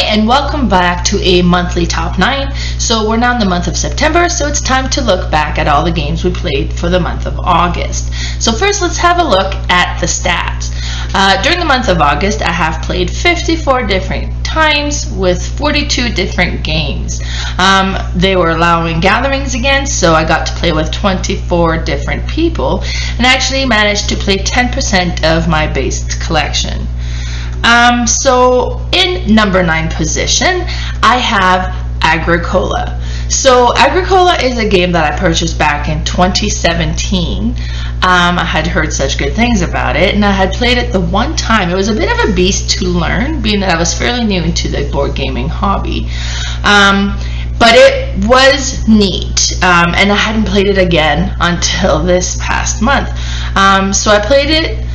and welcome back to a monthly top 9. So we're now in the month of September, so it's time to look back at all the games we played for the month of August. So first, let's have a look at the stats. During the month of August, I have played 54 different times with 42 different games. They were allowing gatherings again, so I got to play with 24 different people and actually managed to play 10% of my base collection. So in number 9 position, I have Agricola. So Agricola is a game that I purchased back in 2017. I had heard such good things about it, and I had played it the one time. It was a bit of a beast to learn, being that I was fairly new into the board gaming hobby. But it was neat, and I hadn't played it again until this past month. So I played it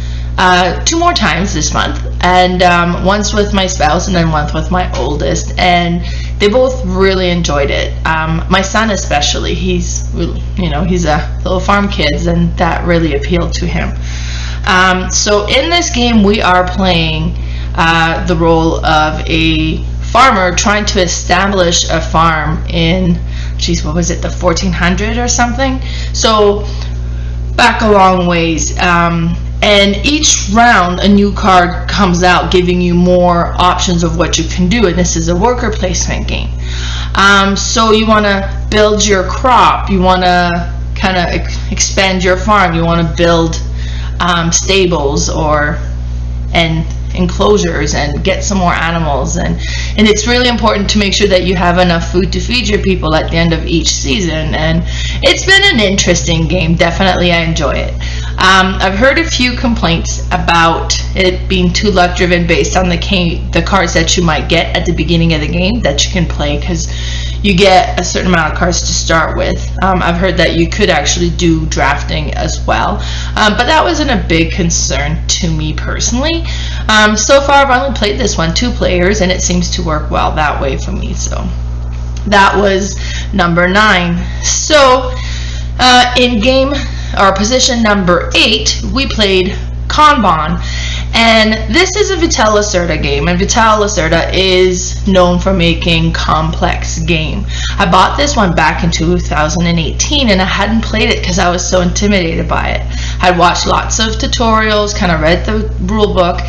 2 more times this month, and once with my spouse and then once with my oldest, and they both really enjoyed it. My son especially, he's a little farm kid, and that really appealed to him. So in this game we are playing the role of a farmer trying to establish a farm in, what was it, the 1400 or something? So back a long ways. And each round a new card comes out giving you more options of what you can do, and this is a worker placement game. So you want to build your crop, you want to kind of expand your farm, you want to build stables and enclosures and get some more animals, and it's really important to make sure that you have enough food to feed your people at the end of each season. And it's been an interesting game. Definitely I enjoy it. I've heard a few complaints about it being too luck driven based on the cards that you might get at the beginning of the game that you can play, because you get a certain amount of cards to start with. I've heard that you could actually do drafting as well, but that wasn't a big concern to me personally. So far I've only played this one 2 players, and it seems to work well that way for me. So that was number 9. So in game or position number 8, we played Kanban, and this is a Vital Lacerda game, and Vital Lacerda is known for making complex game. I bought this one back in 2018, and I hadn't played it because I was so intimidated by it. I'd watched lots of tutorials, kind of read the rule book,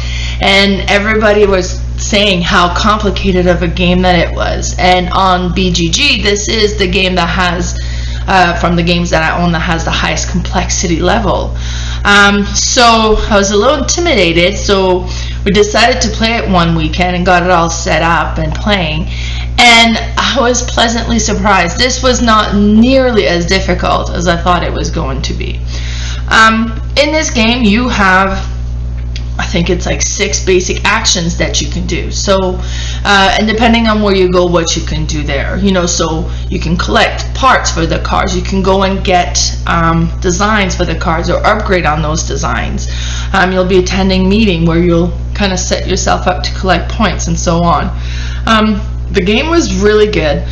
and everybody was saying how complicated of a game that it was. And on BGG, this is the game that has from the games that I own that has the highest complexity level. So I was a little intimidated, so we decided to play it one weekend and got it all set up and playing, and I was pleasantly surprised. This was not nearly as difficult as I thought it was going to be. In this game you have, I think it's like 6 basic actions that you can do. So, and depending on where you go, what you can do there. So you can collect parts for the cards. You can go and get designs for the cards or upgrade on those designs. You'll be attending meeting where you'll kind of set yourself up to collect points and so on. The game was really good.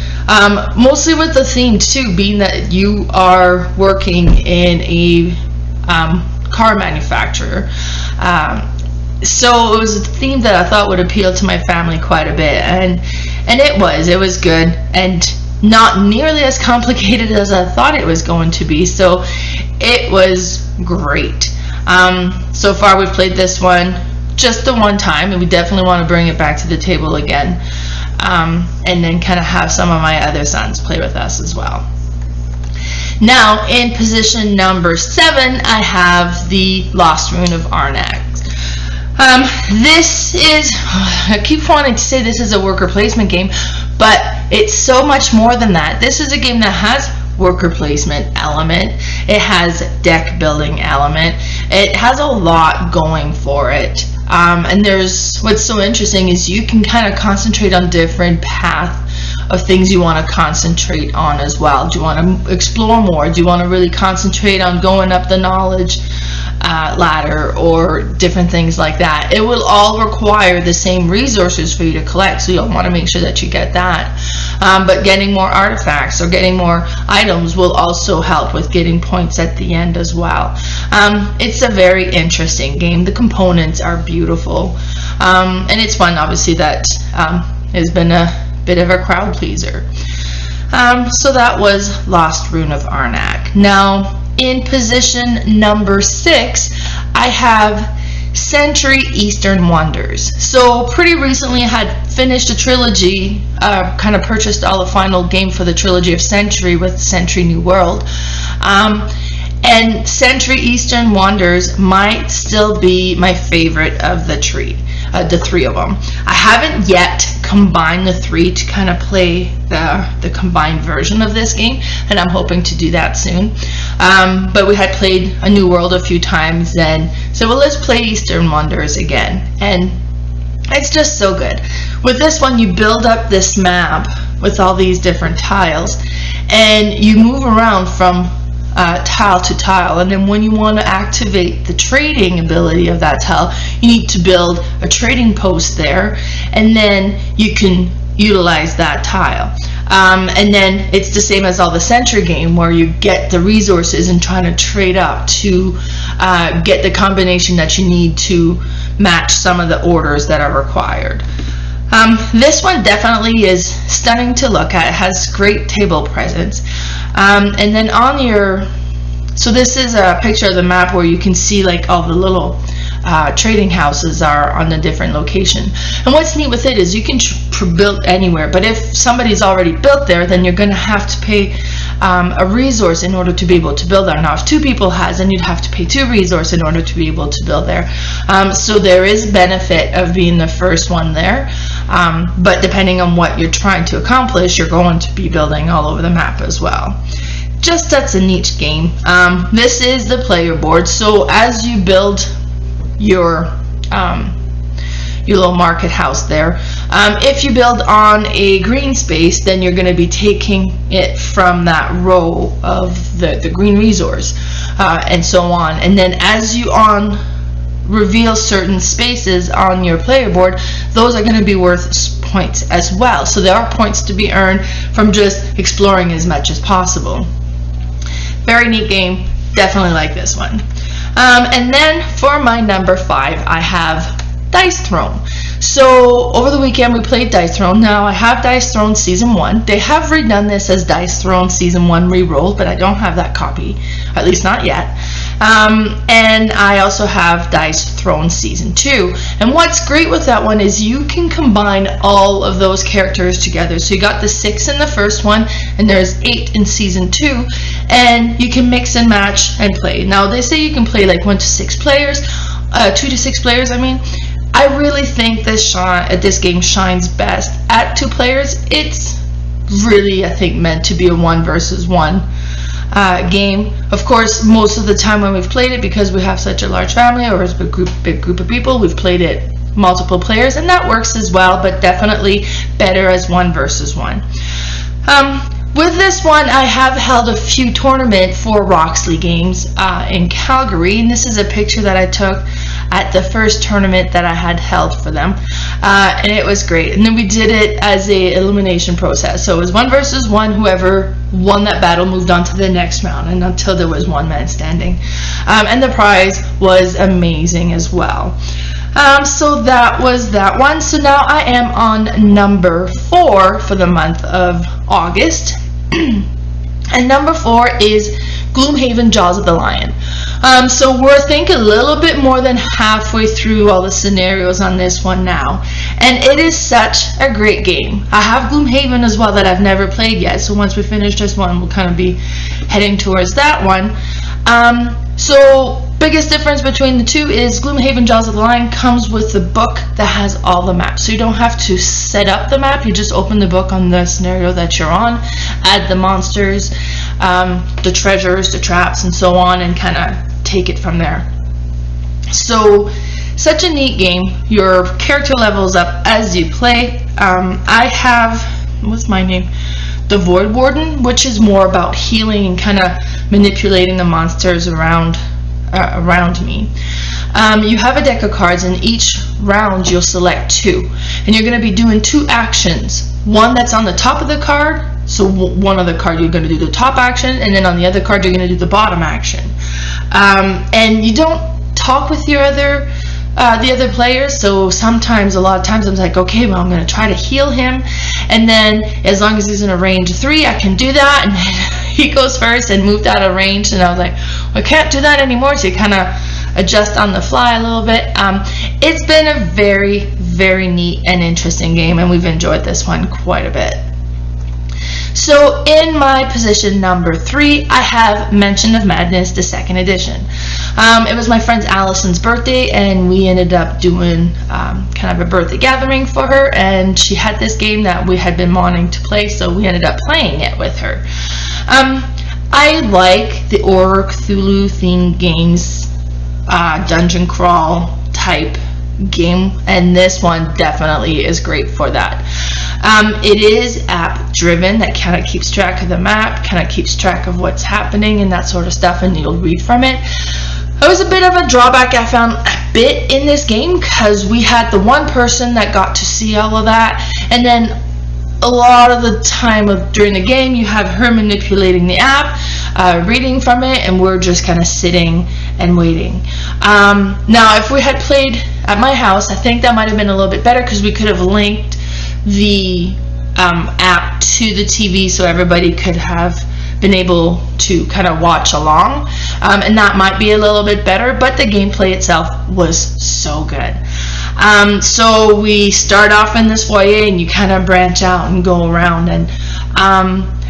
Mostly with the theme too, being that you are working in a car manufacturer. So it was a theme that I thought would appeal to my family quite a bit, and it was good and not nearly as complicated as I thought it was going to be, so it was great. So far we've played this one just the one time, and we definitely want to bring it back to the table again, and then kind of have some of my other sons play with us as well. Now in position number 7, I have the Lost Rune of Arnac. This is, I keep wanting to say this is a worker placement game, but it's so much more than that. This is a game that has worker placement element, it has deck building element, it has a lot going for it. And what's so interesting is you can kind of concentrate on different paths of things you want to concentrate on as well. Do you want to explore more? Do you want to really concentrate on going up the knowledge ladder or different things like that? It will all require the same resources for you to collect, so you'll want to make sure that you get that. But getting more artifacts or getting more items will also help with getting points at the end as well. It's a very interesting game. The components are beautiful, and it's fun obviously that has been a bit of a crowd pleaser. So that was Lost Rune of Arnac. Now, in position number 6, I have Century Eastern Wonders. So pretty recently I had finished a trilogy, kind of purchased all the final game for the trilogy of Century with Century New World. And Century Eastern Wonders might still be my favorite of the three of them. I haven't yet combined the 3 to kind of play the combined version of this game, and I'm hoping to do that soon. But we had played a New World a few times then, so well, let's play Eastern Wonders again. And it's just so good. With this one, you build up this map with all these different tiles, and you move around from tile to tile, and then when you want to activate the trading ability of that tile, you need to build a trading post there, and then you can utilize that tile. And then it's the same as all the Century game, where you get the resources and trying to trade up to get the combination that you need to match some of the orders that are required. This one definitely is stunning to look at. It has great table presence. And then on your, so this is a picture of the map where you can see like all the little trading houses are on the different location. And what's neat with it is you can build anywhere, but if somebody's already built there, then you're going to have to pay a resource in order to be able to build there. Now if 2 people has, then you'd have to pay 2 resources in order to be able to build there. So there is benefit of being the first one there, but depending on what you're trying to accomplish, you're going to be building all over the map as well. Just that's a neat game. This is the player board, so as you build your little market house there, if you build on a green space, then you're going to be taking it from that row of the green resource, and so on. And then as you reveal certain spaces on your player board, those are going to be worth points as well. So there are points to be earned from just exploring as much as possible. Very neat game. Definitely like this one. And then for my number 5, I have Dice Throne. So over the weekend we played Dice Throne. Now I have Dice Throne Season 1. They have redone this as Dice Throne Season 1 Reroll, but I don't have that copy, at least not yet. And I also have Dice Throne Season 2. And what's great with that one is you can combine all of those characters together. So you got the 6 in the first one, and there's 8 in Season 2, and you can mix and match and play. Now they say you can play like 1 to 6 players, 2 to 6 players, I mean. I really think this game shines best at 2 players. It's really, I think, meant to be a 1 versus 1 game. Of course, most of the time when we've played it, because we have such a large family or a big group of people, we've played it multiple players, and that works as well, but definitely better as 1 versus 1. With this one, I have held a few tournaments for Roxley Games in Calgary, and this is a picture that I took at the first tournament that I had held for them, and it was great. And then we did it as a elimination process, so it was 1 versus 1. Whoever won that battle moved on to the next round, and until there was 1 man standing, and the prize was amazing as well. So that was that one. So now I am on number 4 for the month of August. And number 4 is Gloomhaven Jaws of the Lion. So we're thinking a little bit more than halfway through all the scenarios on this one now, and it is such a great game. I have Gloomhaven as well that I've never played yet, so once we finish this one, we'll kind of be heading towards that one. So biggest difference between the two is Gloomhaven Jaws of the Lion comes with the book that has all the maps. So you don't have to set up the map, you just open the book on the scenario that you're on, add the monsters, the treasures, the traps, and so on, and kind of take it from there. So such a neat game. Your character levels up as you play. I have, what's my name? The Void Warden, which is more about healing and kind of manipulating the monsters around me. You have a deck of cards, and each round you'll select 2, and you're going to be doing 2 actions. One that's on the top of the card, so one of the card you're going to do the top action, and then on the other card you're going to do the bottom action. And you don't talk with your other the other players, so sometimes, a lot of times, I'm like, okay, well, I'm going to try to heal him, and then as long as he's in a range 3, I can do that, and then he goes first and moved out of range, and I was like, well, I can't do that anymore, so you kind of adjust on the fly a little bit. It's been a very, very neat and interesting game, and we've enjoyed this one quite a bit. So in my position number 3, I have Mansion of Madness, the 2nd edition. It was my friend Allison's birthday, and we ended up doing kind of a birthday gathering for her, and she had this game that we had been wanting to play, so we ended up playing it with her. I like the Horror Cthulhu themed games, dungeon crawl type game, and this one definitely is great for that. It is app driven, that kind of keeps track of the map, kind of keeps track of what's happening and that sort of stuff, and you'll read from it. It was a bit of a drawback I found a bit in this game, because we had the one person that got to see all of that, and then a lot of the time during the game you have her manipulating the app, reading from it, and we're just kind of sitting and waiting. Now if we had played at my house, I think that might have been a little bit better, because we could have linked the app to the TV so everybody could have been able to kind of watch along, and that might be a little bit better, but the gameplay itself was so good. So we start off in this foyer, and you kind of branch out and go around, and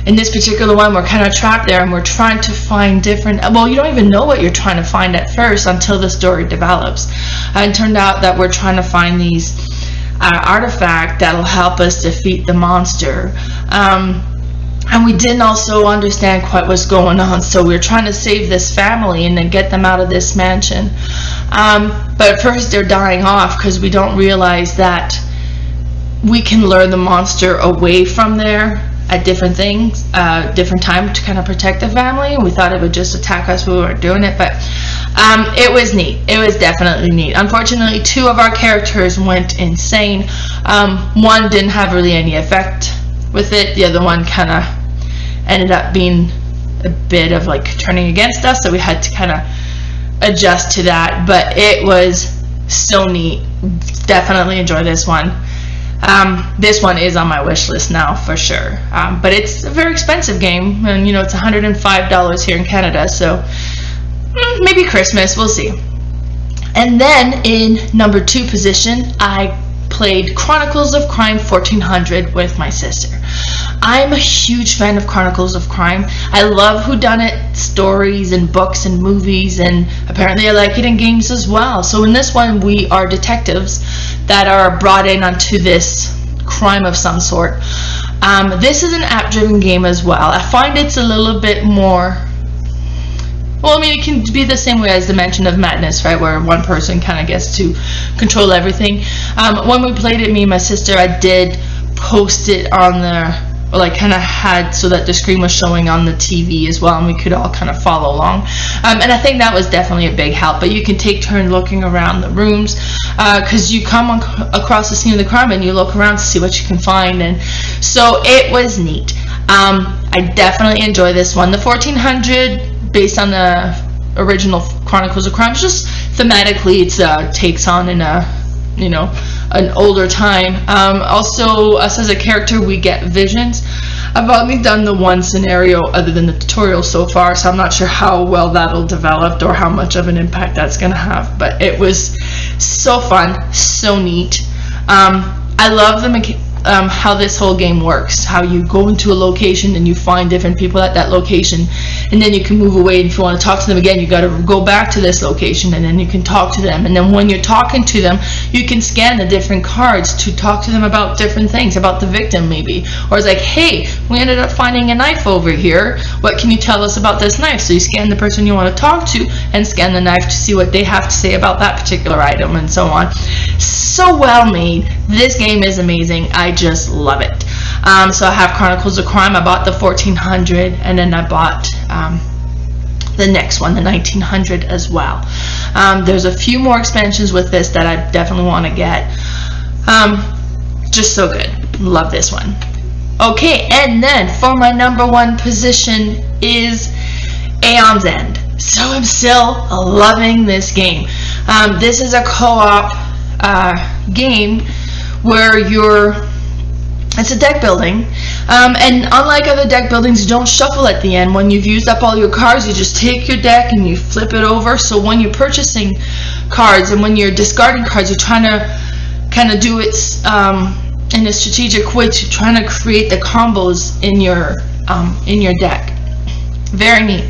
in this particular one, we're kind of trapped there, and we're trying to find different, well, you don't even know what you're trying to find at first until the story develops. It turned out that we're trying to find these artifact that'll help us defeat the monster, and we didn't also understand quite what's going on, so we were trying to save this family and then get them out of this mansion, but at first they're dying off because we don't realize that we can lure the monster away from there at different things, different times, to kind of protect the family. We thought it would just attack us when we weren't doing it, but it was neat. It was definitely neat. Unfortunately, 2 of our characters went insane. One didn't have really any effect with it. The other one kind of ended up being a bit of like turning against us, so we had to kind of adjust to that, but it was so neat. Definitely enjoy this one. This one is on my wish list now for sure, but it's a very expensive game, and you know, it's $105 here in Canada, so maybe Christmas, we'll see. And then in number 2 position, I played Chronicles of Crime 1400 with my sister. I'm a huge fan of Chronicles of Crime. I love whodunit stories and books and movies, and apparently I like it in games as well. So in this one, we are detectives that are brought in onto this crime of some sort. This is an app-driven game as well. I find it's a little bit more, well, I mean, it can be the same way as the Mansion of Madness, right, where one person kind of gets to control everything. When we played it, me and my sister, I did post it on the, or like kind of had so that the screen was showing on the TV as well, and we could all kind of follow along. And I think that was definitely a big help. But you can take turns looking around the rooms, because you come across the scene of the crime and you look around to see what you can find, and so it was neat. I definitely enjoy this one. The 1400, based on the original Chronicles of Crime, just thematically it takes on in a, you know, an older time. Also, us as a character, we get visions. I've only done the one scenario other than the tutorial so far, so I'm not sure how well that'll develop or how much of an impact that's going to have, but it was so fun, so neat. I love how this whole game works, how you go into a location and you find different people at that location, and then you can move away, and if you want to talk to them again, you got to go back to this location, and then you can talk to them, and then when you're talking to them, you can scan the different cards to talk to them about different things, about the victim maybe, or it's like, hey, we ended up finding a knife over here, what can you tell us about this knife? So you scan the person you want to talk to and scan the knife to see what they have to say about that particular item, and so on. So well made. This game is amazing. I just love it. So I have Chronicles of Crime. I bought the 1400, and then I bought the next one, the 1900 as well. There's a few more expansions with this that I definitely want to get. Just so good. Love this one. Okay, and then for my number 1 position is Aeons End. So I'm still loving this game. This is a co-op game where it's a deck building, and unlike other deck buildings, you don't shuffle at the end. When you've used up all your cards, you just take your deck and you flip it over. So when you're purchasing cards and when you're discarding cards, you're trying to kind of do it in a strategic way to trying to create the combos in your deck. Very neat.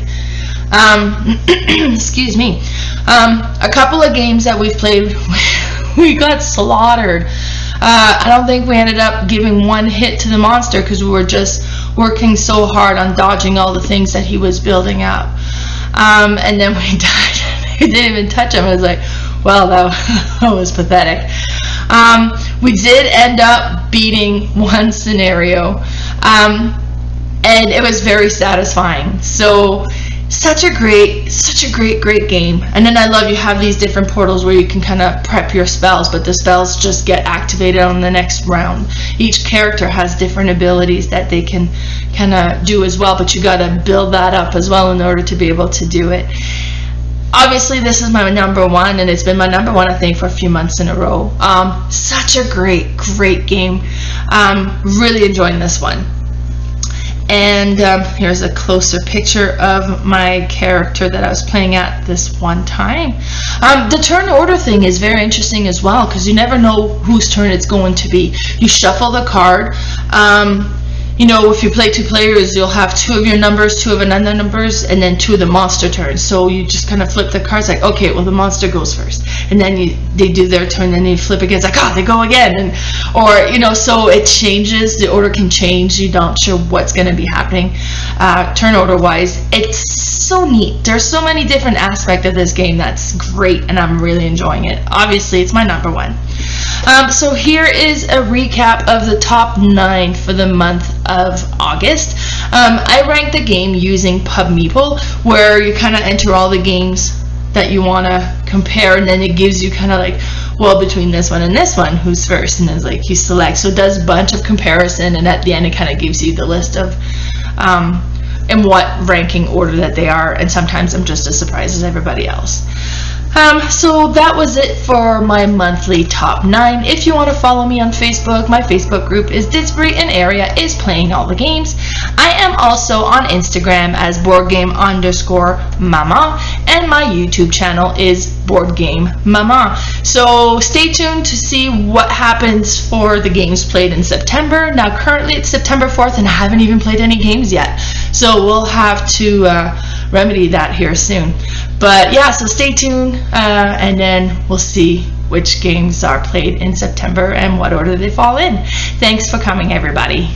Excuse me. A couple of games that we've played, we got slaughtered. I don't think we ended up giving one hit to the monster because we were just working so hard on dodging all the things that he was building up. And then we died. We didn't even touch him. I was like, well, that was pathetic. We did end up beating one scenario, and it was very satisfying. So such a great game. And then I love you have these different portals where you can kind of prep your spells, but the spells just get activated on the next round. Each character has different abilities that they can kind of do as well, but you got to build that up as well in order to be able to do it. Obviously, this is my number one, and it's been my number one, I think, for a few months in a row. Such a great game. Really enjoying this one. And here's a closer picture of my character that I was playing at this one time. The turn order thing is very interesting as well, because you never know whose turn it's going to be. You shuffle the card. You know, if you play two players, you'll have two of your numbers, two of another numbers, and then two of the monster turns. So you just kind of flip the cards like, okay, well, the monster goes first. And then they do their turn, and then you flip again. It's like, oh, they go again. Or, you know, so it changes. The order can change. You're not sure what's going to be happening turn order-wise. It's so neat. There's so many different aspects of this game that's great, and I'm really enjoying it. Obviously, it's my number one. So here is a recap of the top 9 for the month of August. I ranked the game using PubMeeple, where you kind of enter all the games that you want to compare, and then it gives you kind of like, well, between this one and this one, who's first? And then it's like you select. So it does a bunch of comparison, and at the end it kind of gives you the list of in what ranking order that they are, and sometimes I'm just as surprised as everybody else. So that was it for my monthly top 9. If you want to follow me on Facebook, my Facebook group is Didsbury and Area is Playing All the Games. I am also on Instagram as BoardGame_Mama, and my YouTube channel is BoardGameMama. So stay tuned to see what happens for the games played in September. Now currently it's September 4th and I haven't even played any games yet. So we'll have to remedy that here soon. But yeah, so stay tuned, and then we'll see which games are played in September and what order they fall in. Thanks for coming, everybody.